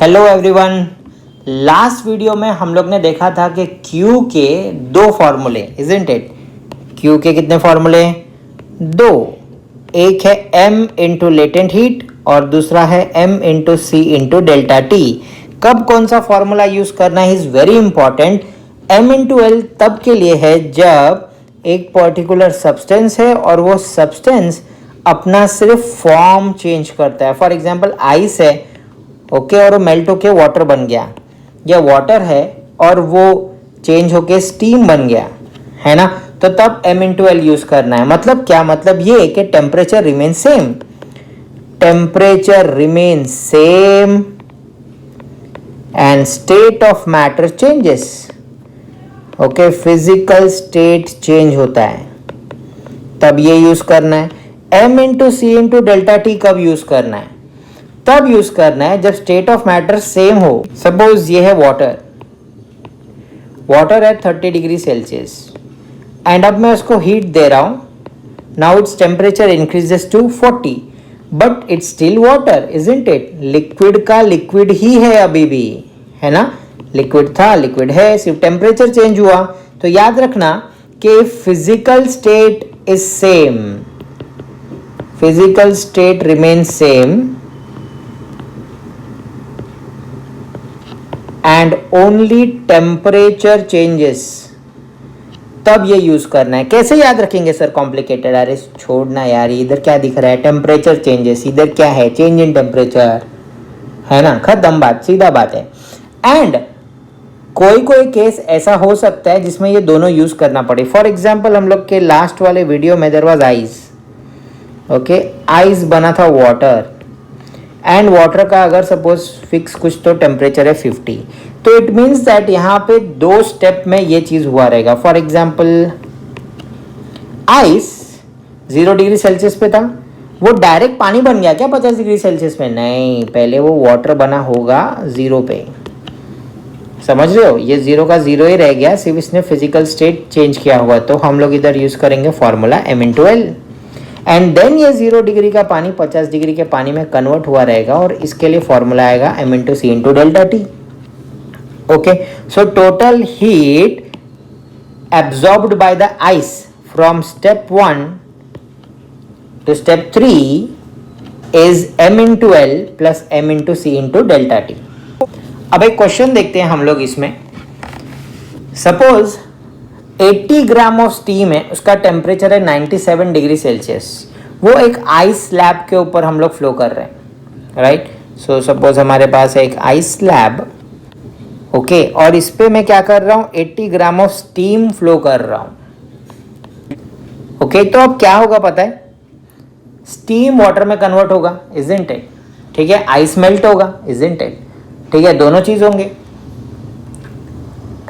Hello everyone. Last video में हम लोग ने देखा था कि Q के दो फॉर्मूले, इजंट इट? Q के कितने फॉर्मूले? दो। एक है M इंटू लेटेंट हीट और दूसरा है M into C into delta T. कब कौन सा फॉर्मूला यूज करना है is very important. M into L तब के लिए है जब एक पर्टिकुलर सब्सटेंस है और वो सब्सटेंस अपना सिर्फ फॉर्म चेंज करता है। फॉर एग्जाम्पल आइस है, ओके, और वो मेल्ट होके वाटर बन गया, या वाटर है और वो चेंज होके स्टीम बन गया, है ना? तो तब M इंटू L यूज करना है। मतलब क्या? मतलब ये कि temperature remain same, temperature remain same and state of matter changes. Okay, physical state change होता है, तब ये यूज करना है। M into C into delta T कब यूज करना है? तब यूज करना है जब स्टेट ऑफ मैटर सेम हो। सपोज ये है वाटर, वाटर है 30 डिग्री सेल्सियस एंड अब मैं उसको हीट दे रहा हूं। Now it's temperature increases to 40 but it's still water, isn't it? Liquid का लिक्विड ही है अभी भी, है ना? लिक्विड था, लिक्विड है, सिर्फ टेम्परेचर चेंज हुआ। तो याद रखना कि physical state is same, physical state remain same and only temperature changes, तब ये यूज करना है। कैसे याद रखेंगे सर? कॉम्प्लिकेटेड? अरे छोड़ना यार, इधर क्या दिख रहा है? टेम्परेचर चेंजेस, इधर क्या है? चेंज इन टेम्परेचर, है ना? खत्म बात, सीधा बात है। एंड कोई कोई केस ऐसा हो सकता है जिसमें ये दोनों यूज करना पड़े। फॉर एग्जाम्पल हम लोग के लास्ट वाले वीडियो में there was ice, okay, ice बना था वाटर एंड वाटर का अगर सपोज फिक्स कुछ तो टेम्परेचर है 50, तो इट मीन्स दैट यहाँ पे दो स्टेप में ये चीज हुआ रहेगा। For example ice 0 degree Celsius पे था, वो डायरेक्ट पानी बन गया क्या 50 डिग्री सेल्सियस पे? नहीं, पहले वो वाटर बना होगा 0 पे। समझ रहे हो? ये 0 का 0 ही रह गया, सिर्फ इसने फिजिकल स्टेट चेंज किया हुआ। तो हम लोग इधर यूज करेंगे formula M into L and then ये 0 डिग्री का पानी 50 डिग्री के पानी में कन्वर्ट हुआ रहेगा और इसके लिए फॉर्मूला आएगा M into C into delta T. Okay, so total heat absorbed by the ice from step 1 to step 3 is M into L plus M into C into delta T. अब एक question देखते हैं हम लोग इसमें। Suppose 80 gram of steam है, उसका temperature है 97 डिग्री सेल्सियस। वो एक आइस स्लैब के ऊपर हम लोग फ्लो कर रहे हैं, राइट? सो सपोज हमारे पास है एक आइस स्लैब, ओके, और इस पे मैं क्या कर रहा हूँ? 80 ग्राम ऑफ स्टीम फ्लो कर रहा हूँ। ओके, तो अब क्या होगा पता है? स्टीम वाटर में कन्वर्ट होगा, इजंट इट? ठीक है, आइस मेल्ट होगा, इजंट इट? ठीक है, दोनों चीज होंगे,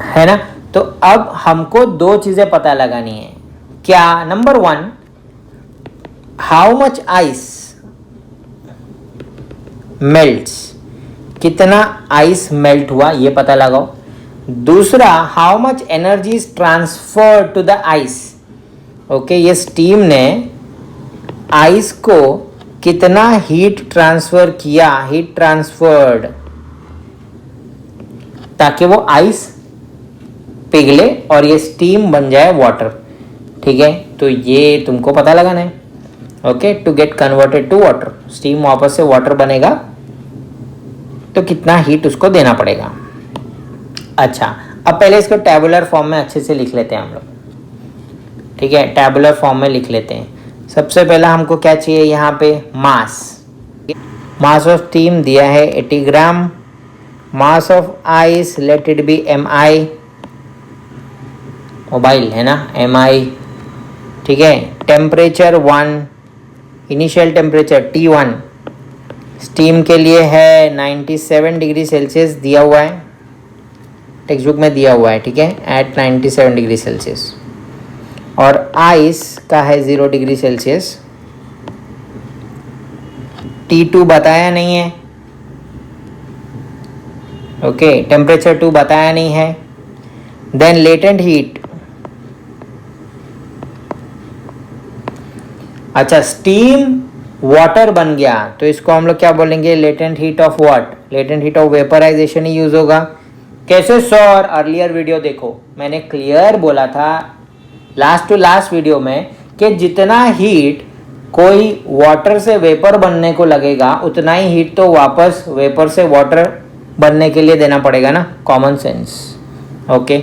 है ना? तो अब हमको दो चीजें पता लगानी है। क्या? Number 1, how much ice melts, कितना आइस मेल्ट हुआ ये पता लगाओ। दूसरा, how much energy is transfer to the ice. Okay, ये स्टीम ने आइस को कितना हीट ट्रांसफर किया, हीट ट्रांसफर्ड, ताकि वो आइस पिघले और ये स्टीम बन जाए वाटर। ठीक है, तो ये तुमको पता लगाना है। Okay, to get converted to water, steam वापस से वाटर बनेगा तो कितना हीट उसको देना पड़ेगा। अच्छा, अब पहले इसको टैबुलर फॉर्म में अच्छे से लिख लेते हैं हम लोग। ठीक है, टैबुलर फॉर्म में लिख लेते हैं। सबसे पहला हमको क्या चाहिए? यहाँ पे मास, मास ऑफ स्टीम दिया है 80 gram, mass of ice let it be MI, mobile है ना, MI। ठीक है, temperature 1, initial temperature T1 steam के लिए है 97 डिग्री सेल्सियस दिया हुआ है, टेक्स्ट बुक में दिया हुआ है। ठीक है, एट 97 डिग्री सेल्सियस। और आइस का है 0 डिग्री सेल्सियस। T2 बताया नहीं है, ओके, टेम्परेचर 2 बताया नहीं है। देन लेटेंट हीट, अच्छा, स्टीम वाटर बन गया तो इसको हम लोग क्या बोलेंगे? Latent heat of what? Latent heat of vaporization ही यूज होगा। कैसे सर? अर्लियर वीडियो देखो, मैंने क्लियर बोला था लास्ट टू लास्ट वीडियो में कि जितना हीट कोई वाटर से वेपर बनने को लगेगा उतना ही हीट तो वापस वेपर से वाटर बनने के लिए देना पड़ेगा ना, common sense. Okay,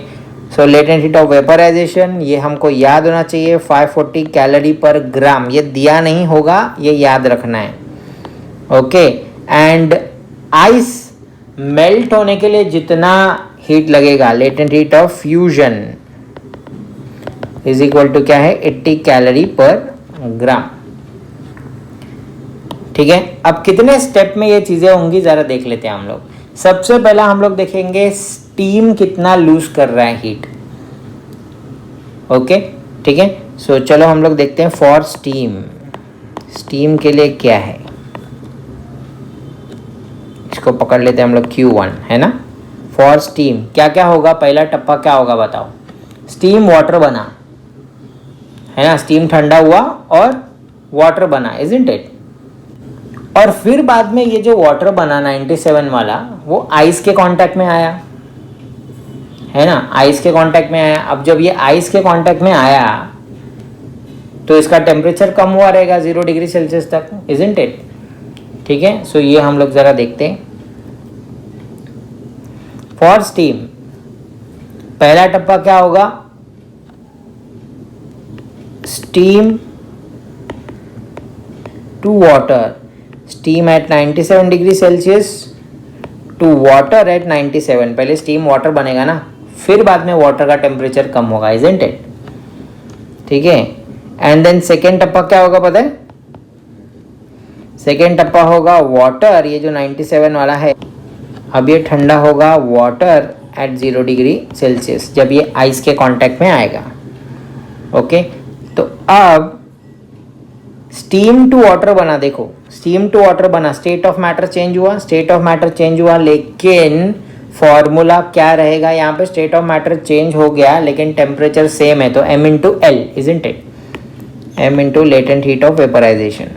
so latent heat of vaporization ये हमको याद होना चाहिए 540 कैलोरी पर ग्राम, ये दिया नहीं होगा, ये याद रखना है। ओके, एंड आइस मेल्ट होने के लिए जितना हीट लगेगा, latent heat of fusion is equal to क्या है 80 कैलोरी पर ग्राम। ठीक है, अब कितने स्टेप में ये चीजें होंगी जरा देख लेते हैं हम लोग। सबसे पहला हम लोग देखेंगे स्टीम कितना लूज कर रहा है हीट। ओके, ठीक है, सो चलो हम लोग देखते हैं फॉर स्टीम। स्टीम के लिए क्या है, इसको पकड़ लेते हैं हम लोग Q1 है ना। फॉर स्टीम क्या क्या होगा, पहला टप्पा क्या होगा बताओ। स्टीम वाटर बना है ना, स्टीम ठंडा हुआ और वाटर बना, इजंट इट। और फिर बाद में ये जो वाटर बना 97 वाला वो आइस के कांटेक्ट में आया है ना, आइस के कांटेक्ट में आया। अब जब ये आइस के कांटेक्ट में आया तो इसका टेम्परेचर कम हुआ रहेगा 0 डिग्री सेल्सियस तक, इजंट इट। ठीक है, सो ये हम लोग जरा देखते हैं। फॉर स्टीम पहला टप्पा क्या होगा, steam to water, steam at 97 degree Celsius to water at 97। पहले स्टीम वाटर बनेगा ना, फिर बाद में वाटर का टेम्परेचर कम होगा, इजंट इट। ठीक है, एंड देन सेकेंड टप्पा क्या होगा पता है, सेकेंड टप्पा होगा वाटर, ये जो 97 वाला है अब ये ठंडा होगा वाटर एट 0 डिग्री सेल्सियस जब ये आइस के कांटेक्ट में आएगा। ओके, तो अब स्टीम टू वाटर बना, देखो स्टीम टू वाटर बना, स्टेट ऑफ मैटर चेंज हुआ, स्टेट ऑफ मैटर चेंज हुआ, लेकिन फॉर्मूला क्या रहेगा यहाँ पे, स्टेट ऑफ मैटर चेंज हो गया लेकिन टेम्परेचर सेम है, तो m into L, isn't it, m into latent heat of vaporization.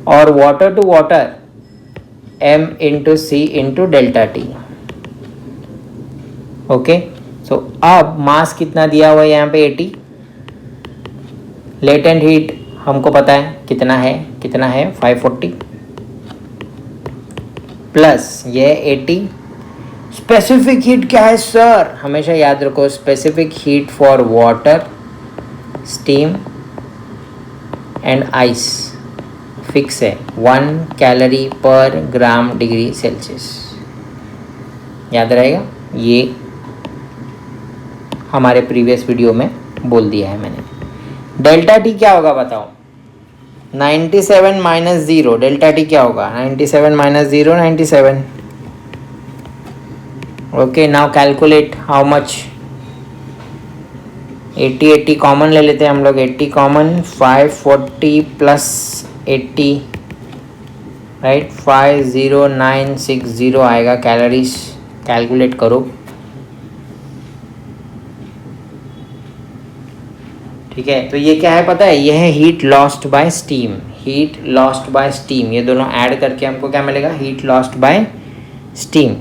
और water to water m into C into delta T. Okay, so अब मास कितना दिया हुआ है यहाँ पे 80, लेटेंट हीट हमको पता है कितना है 540 प्लस ये 80। स्पेसिफिक हीट क्या है सर, हमेशा याद रखो specific heat for water, steam and ice fix है 1 calorie per gram degree Celsius, याद रहेगा। ये हमारे प्रीवियस वीडियो में बोल दिया है मैंने। डेल्टा टी क्या होगा बताओ, 97 माइनस 0, डेल्टा टी क्या होगा 97 minus 0 97। Okay, now calculate how much, 80 common ले लेते हैं हम लोग, 80 कॉमन, 540 प्लस 80 राइट 50960 आएगा कैलोरीज, कैलकुलेट करो। ठीक है, तो ये क्या है पता है, ये है heat lost by steam, heat lost by steam, ये दोनों ऐड करके हमको क्या मिलेगा, heat lost by steam.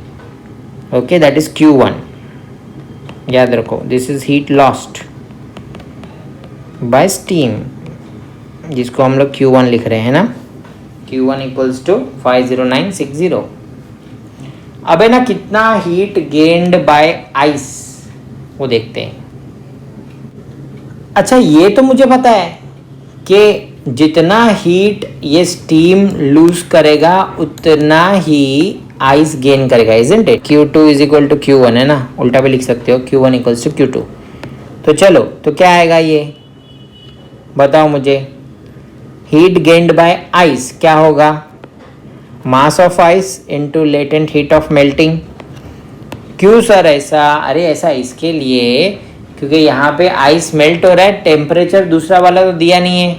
Okay, that is Q1, याद रखो this is heat lost by steam, जिसको हम लोग Q1 लिख रहे हैं ना, Q1 इक्वल्स टू 50960। अब है ना कितना हीट गेन्ड बाय आइस वो देखते हैं। अच्छा, ये तो मुझे पता है कि जितना हीट ये स्टीम लूज करेगा उतना ही आइस गेन करेगा, isn't it. Q2 is equal to Q1 है ना, उल्टा भी लिख सकते हो, Q1 इक्वल्स टू Q2। तो चलो, तो क्या आएगा ये बताओ मुझे, हीट गेन्ड बाय आइस क्या होगा, मास of ice into latent heat of melting. क्यों सर ऐसा, अरे ऐसा इसके लिए क्योंकि यहाँ पे आइस मेल्ट हो रहा है, टेम्परेचर दूसरा वाला तो दिया नहीं है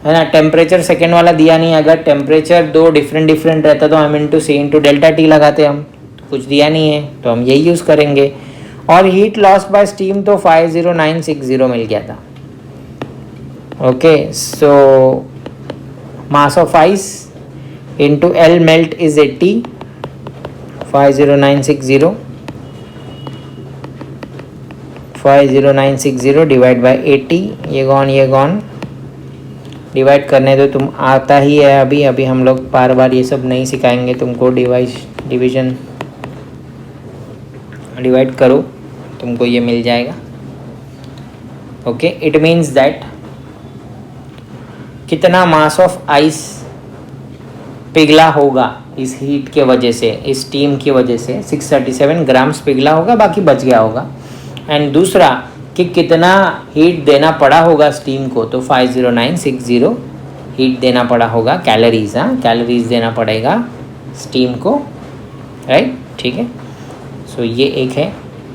ना, टेम्परेचर सेकेंड वाला दिया नहीं है। अगर टेम्परेचर दो डिफरेंट रहता तो m into C into delta T लगाते हम, तो कुछ दिया नहीं है तो हम यही यूज़ करेंगे। और हीट लॉस बाय स्टीम तो 50960 मिल गया था। Okay, so mass of ice into L melt is 80, 50960, 50960 divide by 80, ये गॉन डिवाइड करने दो, तुम आता ही है। अभी हम लोग बार बार ये सब नहीं सिखाएंगे तुमको। डिवीजन डिवाइड करो, तुमको ये मिल जाएगा। ओके, इट मीन्स दैट कितना मास ऑफ आइस पिघला होगा इस हीट के वजह से, इस स्टीम की वजह से 637 ग्राम्स पिघला होगा, बाकी बच गया होगा। एंड दूसरा कि कितना हीट देना पड़ा होगा स्टीम को, तो 50960 हीट देना पड़ा होगा, कैलोरीज, हाँ कैलोरीज देना पड़ेगा स्टीम को, राइट, ठीक है। सो ये एक है,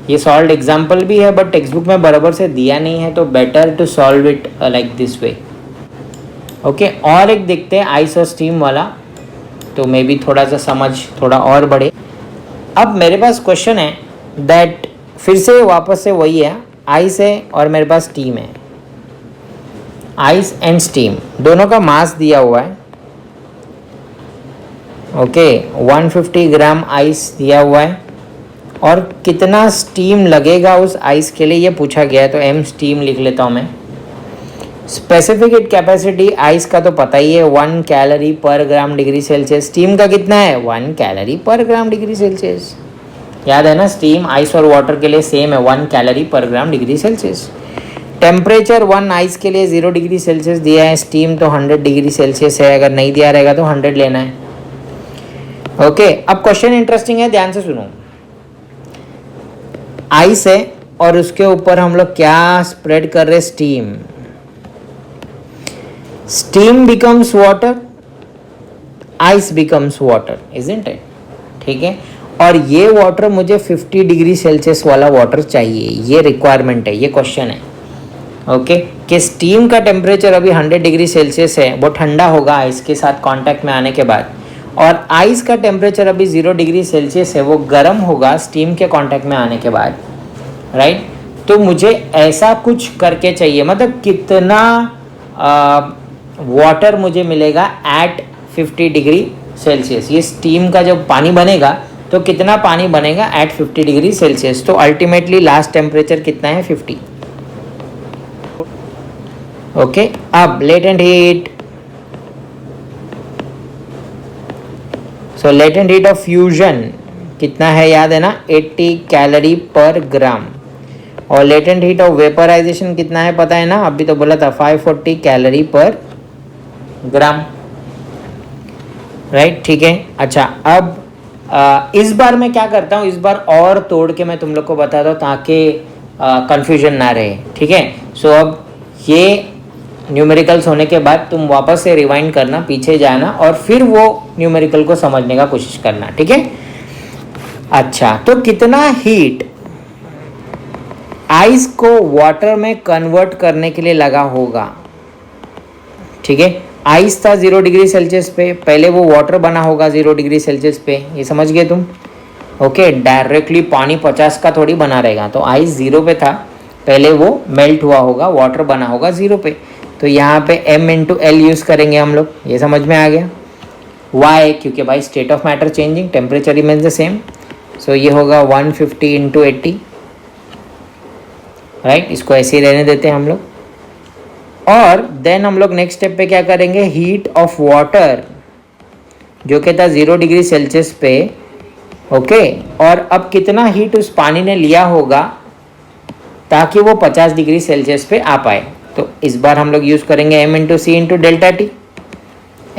ये सॉल्व एग्जाम्पल भी है बट टेक्स्ट बुक में बराबर से दिया नहीं है, तो better to solve it like this way. Okay, और एक देखते हैं आइस और स्टीम वाला, तो मे बी थोड़ा सा समझ थोड़ा और बढ़े। अब मेरे पास क्वेश्चन है दैट फिर से वापस से वही है, आइस है और मेरे पास स्टीम है। आइस एंड स्टीम दोनों का मास दिया हुआ है। ओके, 150 ग्राम आइस दिया हुआ है और कितना स्टीम लगेगा उस आइस के लिए ये पूछा गया है, तो m स्टीम लिख लेता हूँ मैं। स्पेसिफिक हीट कैपेसिटी आइस का तो पता ही है 1 calorie per gram degree Celsius, steam का कितना है 1 calorie per gram degree Celsius. याद है ना, स्टीम आइस और वाटर के लिए सेम है, 1 calorie per gram degree Celsius. Temperature 1 ice के लिए 0 डिग्री सेल्सियस दिया है, स्टीम तो 100 डिग्री सेल्सियस है, अगर नहीं दिया रहेगा तो 100 लेना है। ओके, अब क्वेश्चन इंटरेस्टिंग है, ध्यान से सुनो। आइस है और उसके ऊपर हम लोग क्या स्प्रेड कर रहे, steam. Steam becomes water, ice becomes water, isn't it, ठीक है। और ये वाटर मुझे 50 डिग्री सेल्सियस वाला वाटर चाहिए, ये रिक्वायरमेंट है, ये क्वेश्चन है। ओके, कि स्टीम का टेम्परेचर अभी 100 डिग्री सेल्सियस है, वो ठंडा होगा आइस के साथ कांटेक्ट में आने के बाद, और आइस का टेम्परेचर अभी 0 डिग्री सेल्सियस है, वो गर्म होगा स्टीम के कांटेक्ट में आने के बाद, राइट। तो मुझे ऐसा कुछ करके चाहिए, मतलब कितना वाटर मुझे मिलेगा एट 50 डिग्री सेल्सियस। ये स्टीम का जब पानी बनेगा तो कितना पानी बनेगा एट 50 डिग्री सेल्सियस, तो अल्टीमेटली लास्ट टेम्परेचर कितना है 50। ओके, अब latent heat, so latent heat of fusion कितना है, याद है ना 80 कैलोरी पर ग्राम, और लेटेंट हीट ऑफ वेपराइजेशन कितना है पता है ना, अभी तो बोला था 540 कैलोरी पर ग्राम, राइट, ठीक है। अच्छा, अब इस बार मैं क्या करता हूँ, इस बार और तोड़ के मैं तुम लोग को बताता हूँ ताकि कंफ्यूजन ना रहे, ठीक है। सो अब ये न्यूमेरिकल्स होने के बाद तुम वापस से रिवाइंड करना, पीछे जाना और फिर वो न्यूमेरिकल को समझने का कोशिश करना, ठीक है। अच्छा, तो कितना हीट आइस को वाटर में कन्वर्ट करने के लिए लगा होगा, ठीक है। आइस था 0 डिग्री सेल्सियस पे, पहले वो वाटर बना होगा 0 डिग्री सेल्सियस पे, ये समझ गए तुम। ओके, डायरेक्टली पानी 50 का थोड़ी बना रहेगा, तो आइस 0 पे था, पहले वो मेल्ट हुआ होगा, वाटर बना होगा 0 पे, तो यहाँ पे m इंटू एल यूज़ करेंगे हम लोग, ये समझ में आ गया। वाई, क्योंकि भाई state of matter changing, temperature remains the same, so ये होगा 150 इंटू 80, राइट, इसको ऐसे ही रहने देते हैं हम लोग। और देन हम लोग नेक्स्ट स्टेप पे क्या करेंगे, हीट ऑफ वाटर जो कि था 0 डिग्री सेल्सियस पे, ओके, और अब कितना हीट उस पानी ने लिया होगा ताकि वो 50 डिग्री सेल्सियस पे आ पाए, तो इस बार हम लोग यूज़ करेंगे m into C into delta T.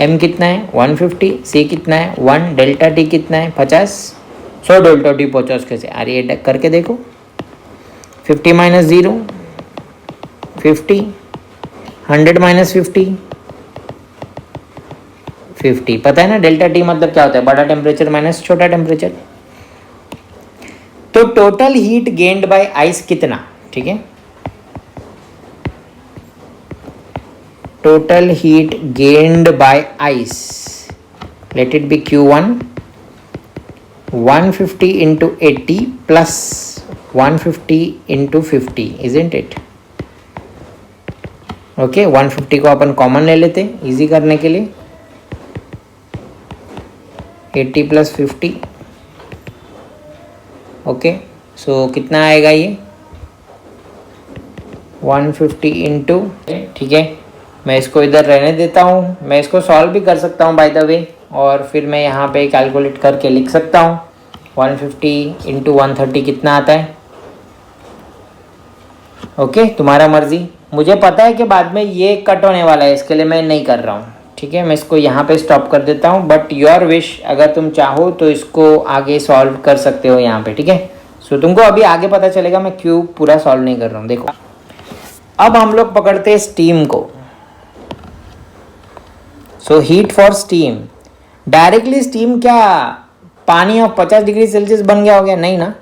m कितना है 150, c कितना है 1, डेल्टा टी कितना है 50, 100 डेल्टा टी 50 कैसे, अरे ये करके देखो, 50 माइनस 0 50, 100 माइनस 50 50, पता है ना डेल्टा टी मतलब क्या होता है, बड़ा टेम्परेचर माइनस छोटा टेम्परेचर। तो total heat gained by ice कितना, ठीक है, total heat gained by ice, let it B Q1, 150 into 80 plus 150 into 50, isn't it. Okay, 150 को अपन कॉमन ले लेते हैं इजी करने के लिए, 80 + 50, ओके। सो कितना आएगा ये 150 इंटू, ठीक है। मैं इसको इधर रहने देता हूँ, मैं इसको सॉल्व भी कर सकता हूँ बाय द वे, और फिर मैं यहाँ पे कैलकुलेट करके लिख सकता हूँ 150 इंटू 130 कितना आता है, ओके। तुम्हारा मर्जी, मुझे पता है कि बाद में ये कट होने वाला है, इसके लिए मैं नहीं कर रहा हूँ, ठीक है। मैं इसको यहाँ पे स्टॉप कर देता हूँ, बट योर विश, अगर तुम चाहो तो इसको आगे सॉल्व कर सकते हो यहाँ पे, ठीक है। सो तुमको अभी आगे पता चलेगा मैं क्यों पूरा सॉल्व नहीं कर रहा हूँ। देखो अब हम लोग पकड़ते हैं स्टीम को। So heat for steam, directly steam क्या पानी और 50 डिग्री सेल्सियस बन गया हो गया, नहीं ना।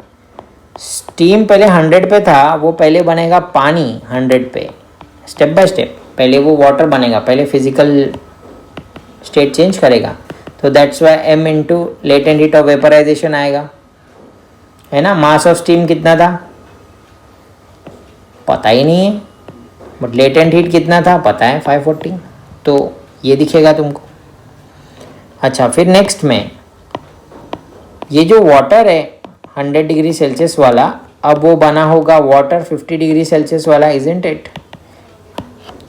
स्टीम पहले 100 पे था, वो पहले बनेगा पानी 100 पे, स्टेप बाय स्टेप। पहले वो वाटर बनेगा, पहले फिजिकल स्टेट चेंज करेगा, तो that's why m into latent heat of vaporization आएगा, है ना। मास ऑफ स्टीम कितना था पता ही नहीं है, बट लेटेंट हीट कितना था पता है 540, तो ये दिखेगा तुमको। अच्छा, फिर नेक्स्ट में ये जो वाटर है 100 डिग्री सेल्सियस वाला, अब वो बना होगा वाटर 50 डिग्री सेल्सियस वाला, इजंट इट।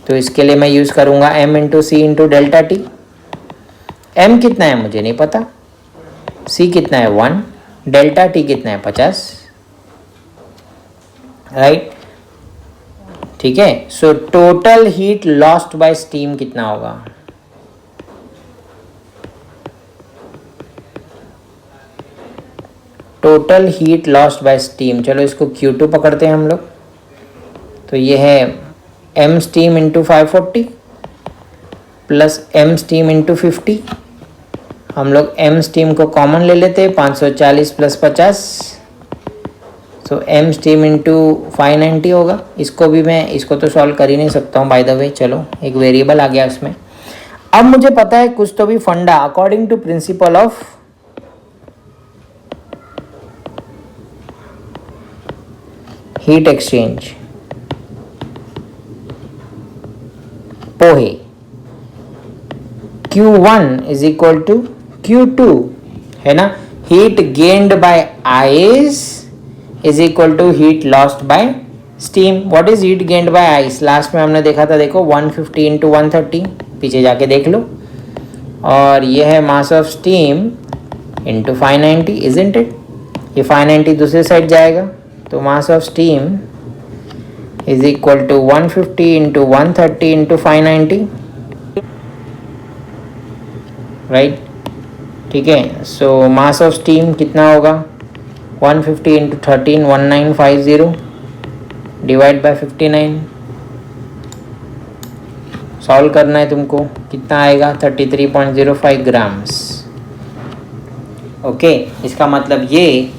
तो इसके लिए मैं यूज़ करूँगा m into C into delta T. m कितना है मुझे नहीं पता, c कितना है 1, डेल्टा टी कितना है 50, राइट, ठीक है। सो total heat lost by steam कितना होगा, total heat lost by steam, चलो इसको Q2 पकड़ते हैं हम लोग। तो ये है m steam into 540 plus m steam into 50। हम लोग m स्टीम को कॉमन ले लेते हैं, 540 प्लस 50, सो m स्टीम इंटू 590 होगा। इसको भी मैं इसको तो सॉल्व कर ही नहीं सकता हूँ बाय द वे, चलो एक वेरिएबल आ गया उसमें। अब मुझे पता है कुछ तो भी फंडा, according to principle of heat exchange, पोहे, Q1 is equal to Q2, है ना। Heat gained by ice is equal to heat lost by steam. What is heat gained by ice, last में हमने देखा था, देखो 150 इंटू 130, पीछे जाके देख लो, और ये है mass of steam into 590, isn't it. ये 590 दूसरे साइड जाएगा, तो mass of steam is equal to 150 into 130 into 590, right, ठीक है। सो मास ऑफ स्टीम कितना होगा 150 इंटू 13, 1950 डिवाइड बाय 59, सॉल्व करना है तुमको, कितना आएगा 33.05 ग्राम्स, ओके। इसका मतलब ये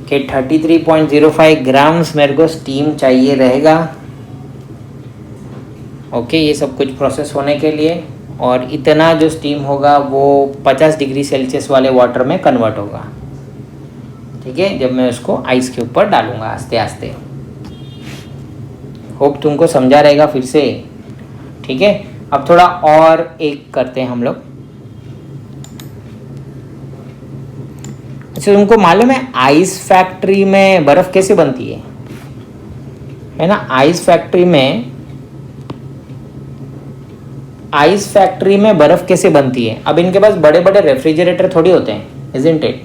कि 33.05 ग्राम्स मेरे को स्टीम चाहिए रहेगा, ओके। ये सब कुछ प्रोसेस होने के लिए, और इतना जो स्टीम होगा वो 50 डिग्री सेल्सियस वाले वाटर में कन्वर्ट होगा, ठीक है, जब मैं उसको आइस के ऊपर डालूंगा आस्ते आस्ते। होप तुमको समझा रहेगा फिर से, ठीक है। अब थोड़ा और एक करते हैं हम लोग। अच्छा, तुमको मालूम है आइस फैक्ट्री में बर्फ कैसे बनती है ना। आइस फैक्ट्री में बर्फ कैसे बनती है। अब इनके पास बड़े बड़े रेफ्रिजरेटर थोड़ी होते हैं, इजंट इट।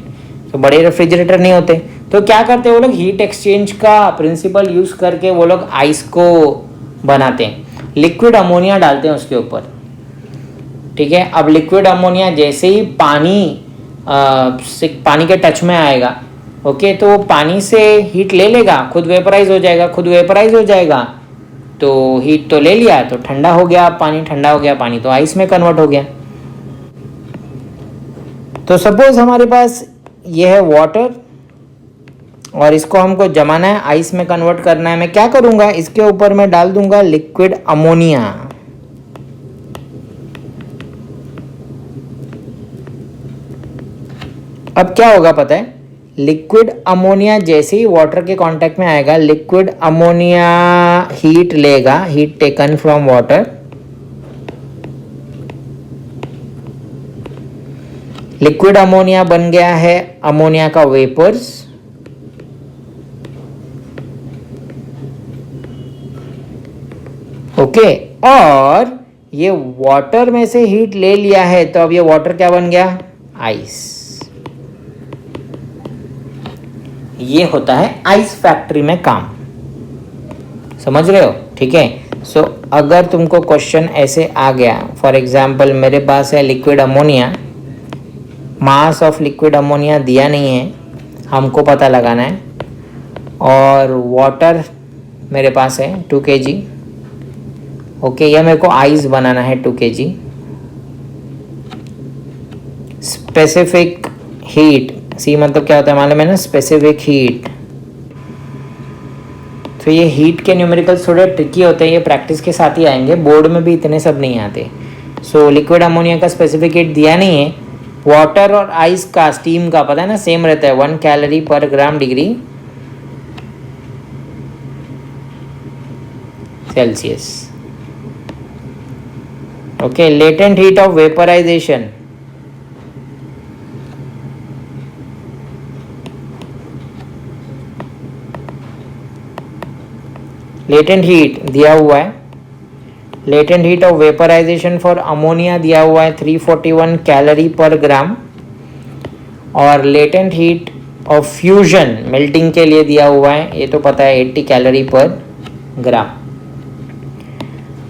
तो बड़े रेफ्रिजरेटर नहीं होते, तो क्या करते हैं वो लोग, हीट एक्सचेंज का प्रिंसिपल यूज करके वो लोग आइस को बनाते हैं। लिक्विड अमोनिया डालते हैं उसके ऊपर, ठीक है। अब लिक्विड अमोनिया जैसे ही पानी के टच में आएगा, ओके, तो पानी से हीट ले लेगा, खुद वेपराइज हो जाएगा, तो हीट तो ले लिया, तो ठंडा हो गया पानी तो आइस में कन्वर्ट हो गया। तो सपोज हमारे पास ये है वाटर, और इसको हमको जमाना है, आइस में कन्वर्ट करना है। मैं क्या करूँगा, इसके ऊपर मैं डाल दूंगा लिक्विड अमोनिया। अब क्या होगा पता है, लिक्विड अमोनिया जैसे ही वाटर के कांटेक्ट में आएगा, लिक्विड अमोनिया हीट लेगा, heat taken from water, liquid ammonia बन गया है अमोनिया का वेपर्स, ओके, और ये वाटर में से हीट ले लिया है तो अब ये वाटर क्या बन गया, आइस। ये होता है आइस फैक्ट्री में काम, समझ रहे हो, ठीक है। सो अगर तुमको क्वेश्चन ऐसे आ गया, फॉर एग्जांपल मेरे पास है liquid ammonia, mass of liquid ammonia दिया नहीं है, हमको पता लगाना है, और वाटर मेरे पास है 2 kg, ओके, यह मेरे को आइस बनाना है 2 kg। स्पेसिफिक हीट, सी मतलब क्या होता है मालूम है ना, स्पेसिफिक हीट। तो ये हीट के न्यूमेरिकल्स थोड़े ट्रिकी होते हैं, ये प्रैक्टिस के साथ ही आएंगे, बोर्ड में भी इतने सब नहीं आते। सो लिक्विड अमोनिया का स्पेसिफिक हीट दिया नहीं है, वाटर और आइस का, स्टीम का पता है ना, सेम रहता है 1 calorie per gram degree Celsius, okay. Latent heat of vaporization, latent heat दिया हुआ है, latent heat of vaporization for ammonia दिया हुआ है 341 कैलोरी पर ग्राम, और latent heat of fusion melting के लिए दिया हुआ है, ये तो पता है 80 कैलोरी पर ग्राम।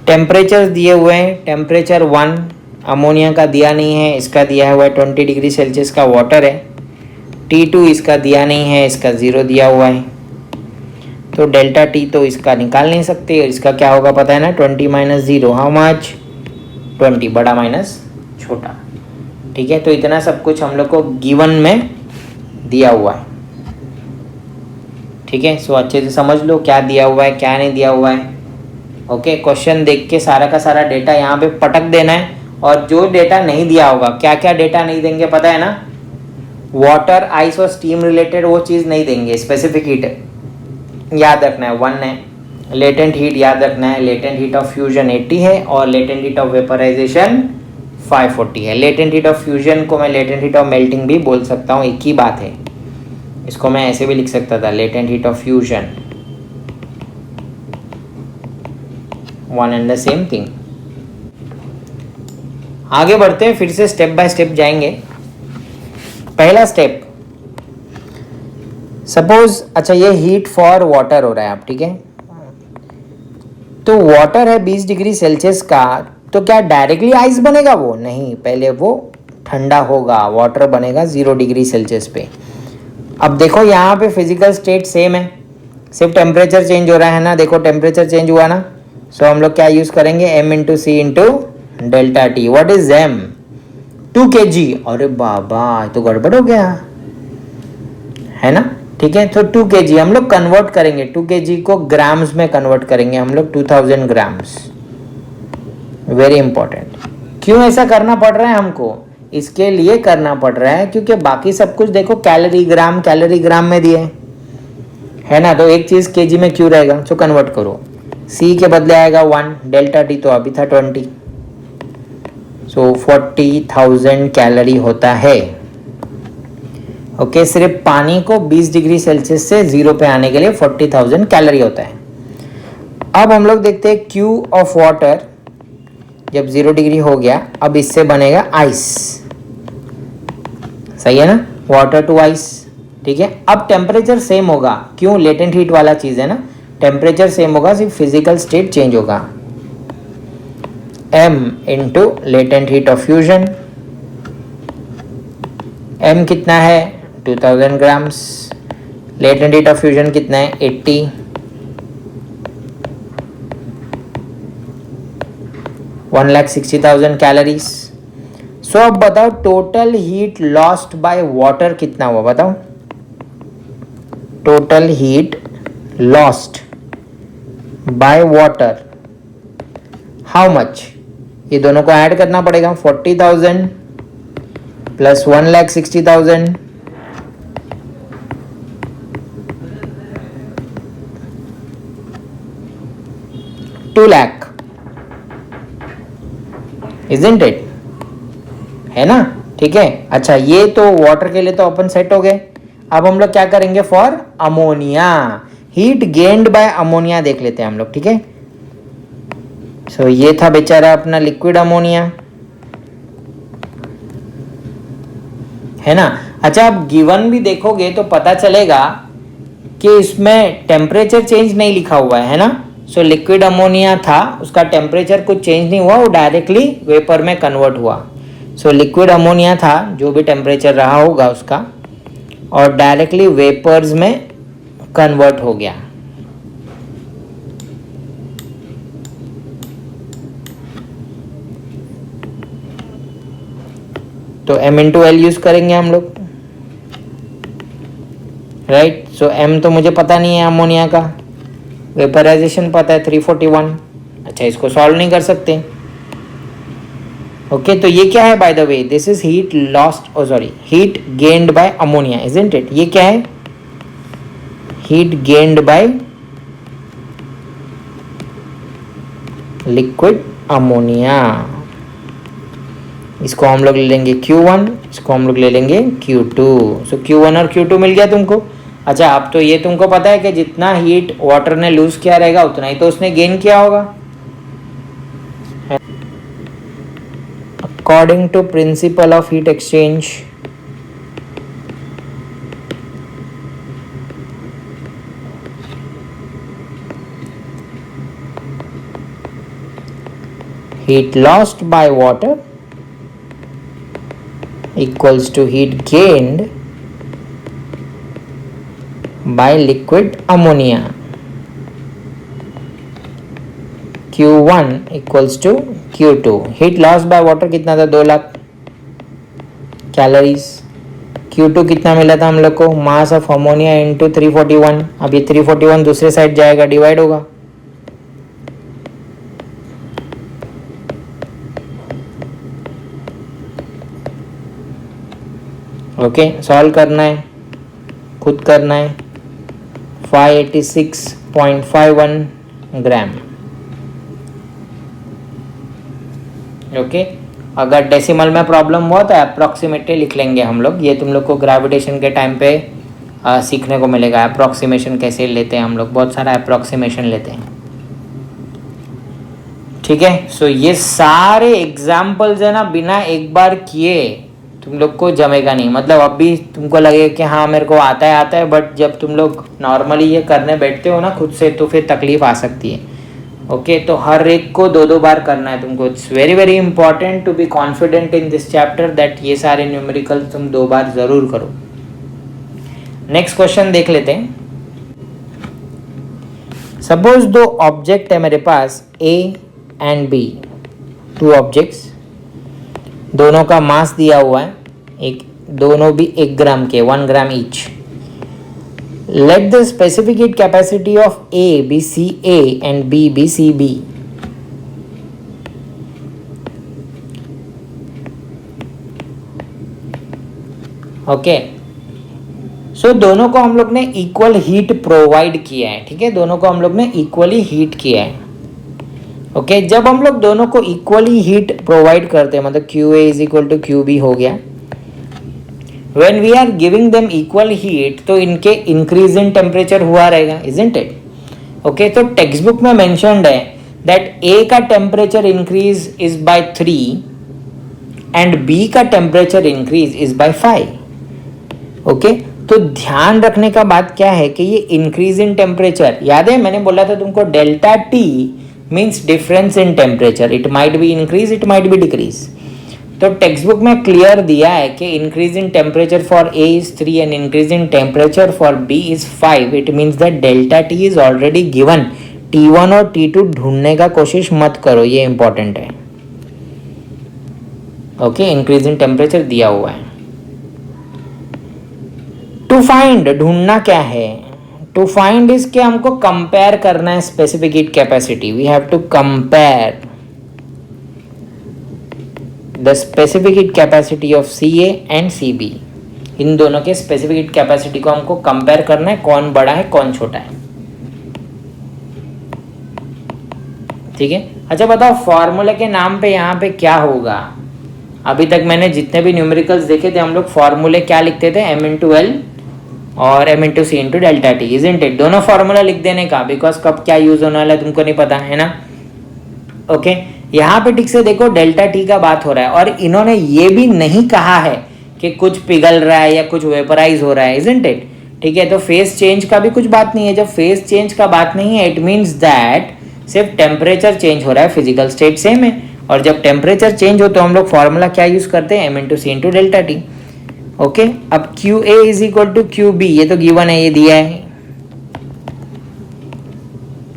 टेम्परेचर दिए हुए हैं, टेम्परेचर 1 अमोनिया का दिया नहीं है, इसका दिया हुआ है 20 डिग्री सेल्सियस का वाटर है। T2 इसका दिया नहीं है, इसका 0 दिया हुआ है, तो डेल्टा टी तो इसका निकाल नहीं सकते, इसका क्या होगा पता है ना, 20 माइनस 0 हाउ मच, 20, बड़ा माइनस छोटा, ठीक है। तो इतना सब कुछ हम लोग को गिवन में दिया हुआ है, ठीक है। सो अच्छे से समझ लो क्या दिया हुआ है क्या नहीं दिया हुआ है, ओके। क्वेश्चन देख के सारा का सारा डेटा यहाँ पे पटक देना है, और जो डेटा नहीं दिया होगा, क्या क्या डेटा नहीं देंगे पता है ना, वाटर आइस और स्टीम रिलेटेड वो चीज़ नहीं देंगे, स्पेसिफिक हीट याद रखना है 1 है, लेटेंट हीट याद रखना है, लेटेंट हीट ऑफ फ्यूजन 80 है, और लेटेंट हीट ऑफ वेपराइजेशन 540 है। लेटेंट हीट ऑफ फ्यूजन को मैं लेटेंट हीट ऑफ मेल्टिंग भी बोल सकता हूँ, एक ही बात है, इसको मैं ऐसे भी लिख सकता था, latent heat of fusion, one and the same thing. आगे बढ़ते हैं, फिर से स्टेप बाय स्टेप जाएंगे। पहला स्टेप, सपोज, अच्छा ये हीट फॉर वाटर हो रहा है अब, ठीक है, तो वाटर है 20 डिग्री सेल्सियस का, तो क्या डायरेक्टली आइस बनेगा, वो नहीं, पहले वो ठंडा होगा, वाटर बनेगा 0 डिग्री सेल्सियस पे। अब देखो यहाँ पे फिजिकल स्टेट सेम है, सिर्फ टेम्परेचर चेंज हो रहा है ना, देखो टेम्परेचर चेंज हुआ ना, सो हम लोग क्या यूज करेंगे, m into C into delta T. What is m, 2 kg, अरे बाबा तो गड़बड़ हो गया है ना, ठीक है। तो 2 kg हम लोग कन्वर्ट करेंगे, 2 kg को ग्राम्स में कन्वर्ट करेंगे हम लोग, 2000 ग्राम्स, वेरी इंपॉर्टेंट। क्यों ऐसा करना पड़ रहा है हमको, इसके लिए करना पड़ रहा है क्योंकि बाकी सब कुछ देखो कैलोरी ग्राम में दिए है ना, तो एक चीज केजी में क्यों रहेगा, तो कन्वर्ट करो, सी के बदले आएगा 1, डेल्टा टी तो अभी था 20, सो 40,000 कैलोरी होता है, ओके। सिर्फ पानी को 20 डिग्री सेल्सियस से 0 पे आने के लिए 40,000 कैलोरी होता है। अब हम लोग देखते हैं क्यू ऑफ वाटर, जब 0 डिग्री हो गया, अब इससे बनेगा आइस, सही है ना, वाटर टू आइस, ठीक है। अब टेम्परेचर सेम होगा, क्यों, लेटेंट हीट वाला चीज है ना, टेम्परेचर सेम होगा, सिर्फ फिजिकल स्टेट चेंज होगा, m into latent heat of fusion, m कितना है 2000 grams, latent heat of fusion कितना है 80, 1,60,000 कैलोरीज। सो अब बताओ total heat lost by water कितना हुआ, बताओ total heat lost by water how much, ये दोनों को ऐड करना पड़ेगा, 40,000 प्लस 1,60,000, 2 लाख, isn't it, है ना, ठीक है। अच्छा, ये तो वाटर के लिए तो अपन सेट हो गए। अब हम लोग क्या करेंगे for ammonia, heat gained bye ammonia देख लेते हैं हम लोग, ठीक है। सो ये था बेचारा अपना लिक्विड अमोनिया, है ना। अच्छा, अब गिवन भी देखोगे तो पता चलेगा कि इसमें टेम्परेचर चेंज नहीं लिखा हुआ है ना। सो लिक्विड अमोनिया था, उसका टेम्परेचर कुछ चेंज नहीं हुआ, वो डायरेक्टली वेपर में कन्वर्ट हुआ। सो लिक्विड अमोनिया था, जो भी टेम्परेचर रहा होगा उसका, और डायरेक्टली वेपर्स में कन्वर्ट हो गया। तो M/L यूज करेंगे हम लोग, राइट। सो M तो मुझे पता नहीं है अमोनिया का, वेपराइजेशन पता है 341। अच्छा, इसको सॉल्व नहीं कर सकते। ओके, तो ये क्या है by the way, this is heat lost, sorry, heat gained bye ammonia, isn't it. ये क्या है, heat gained by liquid ammonia. इसको हम लोग ले लेंगे Q1, इसको हम लोग ले लेंगे Q2। सो Q1 और Q2 मिल गया तुमको। अच्छा, अब तो ये तुमको पता है कि जितना हीट वाटर ने लूज किया रहेगा उतना ही तो उसने गेन किया होगा। According to principle of heat exchange, heat lost by water equals to heat gained by liquid ammonia. Q1 equals to Q2. heat lost by water कितना था, 2 लाख कैलोरीज। Q2 कितना मिला था हम लोग को, मास ऑफ अमोनिया इंटू 341। अब ये 341 दूसरे साइड जाएगा, डिवाइड होगा। ओके, सॉल्व करना है, खुद करना है। 586.51 ग्राम। ओके, अगर डेसिमल में प्रॉब्लम हुआ तो अप्रॉक्सीमेटली लिख लेंगे हम लोग। ये तुम लोग को ग्रेविटेशन के टाइम पे सीखने को मिलेगा, अप्रॉक्सीमेशन कैसे लेते हैं हम लोग, बहुत सारा अप्रॉक्सीमेशन लेते हैं, ठीक है। सो ये सारे एग्जाम्पल्स है ना, बिना एक बार किए तुम लोग को जमेगा नहीं। मतलब अब भी तुमको लगेगा कि हाँ मेरे को आता है, बट जब तुम लोग नॉर्मली ये करने बैठते हो ना खुद से, तो फिर तकलीफ आ सकती है। ओके, तो हर एक को 2-2 बार करना है तुमको। It's very very important to be confident in this chapter that ये सारे न्यूमेरिकल तुम 2 बार जरूर करो। नेक्स्ट क्वेश्चन देख लेते हैं। सपोज 2 ऑब्जेक्ट है मेरे पास, A एंड B, 2 ऑब्जेक्ट्स, दोनों का मास दिया हुआ है, दोनों भी 1 ग्राम के, 1 gram each. Let the specific heat capacity of A be CA and B be CB। Okay, so दोनों को हम लोग ने इक्वल हीट प्रोवाइड किया है, ठीक है। दोनों को हम लोग ने इक्वली हीट किया है। ओके, जब हम लोग दोनों को इक्वली हीट प्रोवाइड करते हैं, मतलब QA is equal to QB हो गया। When we are giving them equal heat, तो इनके इंक्रीज इन टेम्परेचर हुआ रहेगा, isn't it? ओके, तो टेक्स्ट बुक में मेंशन्ड है दैट A का temperature increase is by 3 and B का temperature increase is by 5। Okay, तो ध्यान रखने का बात क्या है कि ये इंक्रीज इन टेम्परेचर, याद है मैंने बोला था तुमको, delta T means difference in temperature. It might be increase, it might be decrease. तो टेक्स्ट बुक में क्लियर दिया है कि increase in temperature for A is 3 and increase in temperature for B is 5। It means that delta T is already given. T1 और T2 ढूंढने का कोशिश मत करो, ये इंपॉर्टेंट है। ओके, इंक्रीज इन टेम्परेचर दिया हुआ है। टू फाइंड, ढूंढना क्या है, टू फाइंड इज के हमको कंपेयर करना है specific heat capacity. We have to compare the specific heat capacity of CA and CB। इन दोनों के स्पेसिफिक हीट कैपेसिटी को हमको कंपेयर करना है, कौन बड़ा है कौन छोटा है, ठीक है। अच्छा बताओ, फॉर्मूले के नाम पे यहाँ पे क्या होगा, अभी तक मैंने जितने भी न्यूमेरिकल्स देखे थे हम लोग फॉर्मूले क्या लिखते थे, m इंटू एल और m into C into delta T, isn't it? दोनों फॉर्मूला लिख देने का, बिकॉज कब क्या यूज होने वाला है तुमको नहीं पता है ना। ओके यहाँ पे ठीक से देखो डेल्टा टी का बात हो रहा है और इन्होंने ये भी नहीं कहा है कि कुछ पिघल रहा है या कुछ वेपराइज हो रहा है, इजंट इट? ठीक है, तो फेस चेंज का भी कुछ बात नहीं है। जब फेस चेंज का बात नहीं है, इट मीन्स दैट सिर्फ टेम्परेचर चेंज हो रहा है, फिजिकल स्टेट सेम है। और जब टेम्परेचर चेंज हो तो हम लोग फॉर्मूला क्या यूज करते हैं, m into C into delta T. Okay, अब Q A is equal to Q B, ये तो गिवन है, ये दिया है।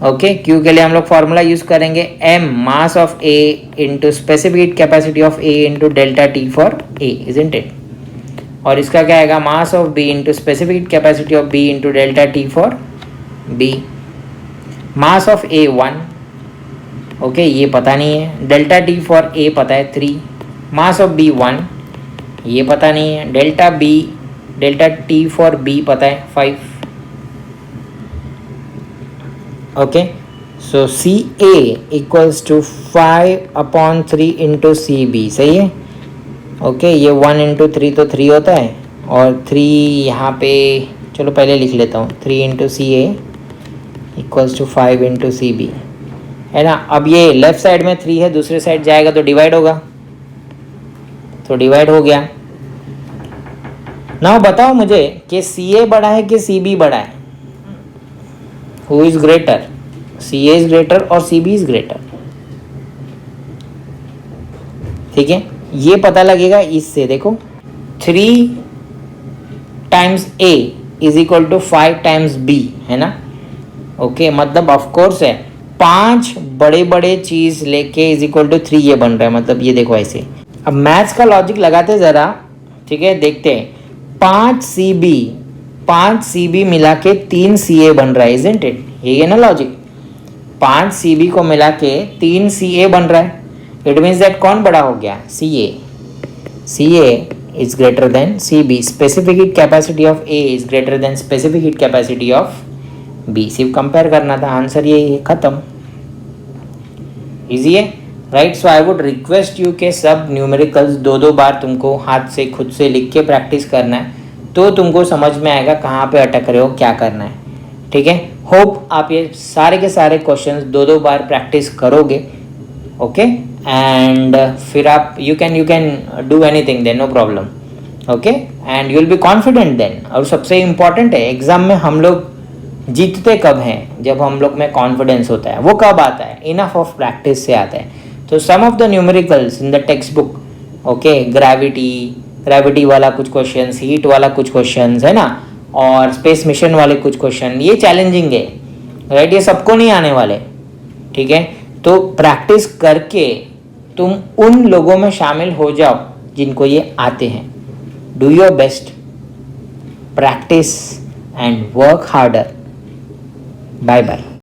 ओके, क्यू के लिए हम लोग फॉर्मूला यूज करेंगे m mass of a into specific capacity of a into delta T for a, isn't it? और इसका क्या आएगा, mass of b into specific capacity of b into delta T for b। Mass of a 1, okay ये पता नहीं है। Delta T for a पता है 3, मास ऑफ b 1, ये पता नहीं है। डेल्टा टी फॉर b पता है 5। Okay, so C A equals to 5/3 into C B, सही है। ओके, ये 1 इंटू 3 तो 3 होता है और 3 यहाँ पे, चलो पहले लिख लेता हूँ, 3 into C A equals to 5 into C B, है ना। अब ये लेफ्ट साइड में 3 है, दूसरे साइड जाएगा तो डिवाइड होगा, तो डिवाइड हो गया। नाउ बताओ मुझे कि सी ए बड़ा है कि सी बी बड़ा है, who is greater? C A is greater और सी बी इज ग्रेटर, ठीक है। ये पता लगेगा इससे, देखो 3 times A is equal to 5 times B, है ना। ओके, मतलब ऑफकोर्स है 5 बड़े बड़े चीज लेके इज इक्वल टू 3 ये बन रहा है, मतलब ये देखो ऐसे। अब मैथ्स का लॉजिक लगाते जरा, ठीक है, देखते हैं। 5 सी बी मिला के 3 सी ए बन रहा है, इजंट इट? यही है ना लॉजिक। 5 सी बी को मिला के 3 सी ए बन रहा है, इट मीन्स दैट कौन बड़ा हो गया, C A. C A is greater than C B, specific heat capacity of A is greater than specific heat capacity of B. सिर्फ कंपेयर करना था, आंसर यही है, खत्म। इजी है, right. So I would request you के सब numericals 2-2 बार तुमको हाथ से खुद से लिख के प्रैक्टिस करना है, तो तुमको समझ में आएगा कहाँ पे अटक रहे हो, क्या करना है, ठीक है। होप आप ये सारे के सारे क्वेश्चंस 2-2 बार प्रैक्टिस करोगे, ओके। एंड फिर आप you can do anything then, no problem, okay. And you will be confident then. और सबसे इम्पॉर्टेंट है, एग्जाम में हम लोग जीतते कब हैं, जब हम लोग में कॉन्फिडेंस होता है। वो कब आता है, इनफ ऑफ प्रैक्टिस से आता है। तो some of the numericals in the textbook, okay, gravity वाला कुछ क्वेश्चंस, हीट वाला कुछ क्वेश्चंस, है ना, और स्पेस मिशन वाले कुछ क्वेश्चन, ये चैलेंजिंग है, राइट। ये सबको नहीं आने वाले, ठीक है। तो प्रैक्टिस करके तुम उन लोगों में शामिल हो जाओ जिनको ये आते हैं। Do your best, practice and work harder. Bye bye.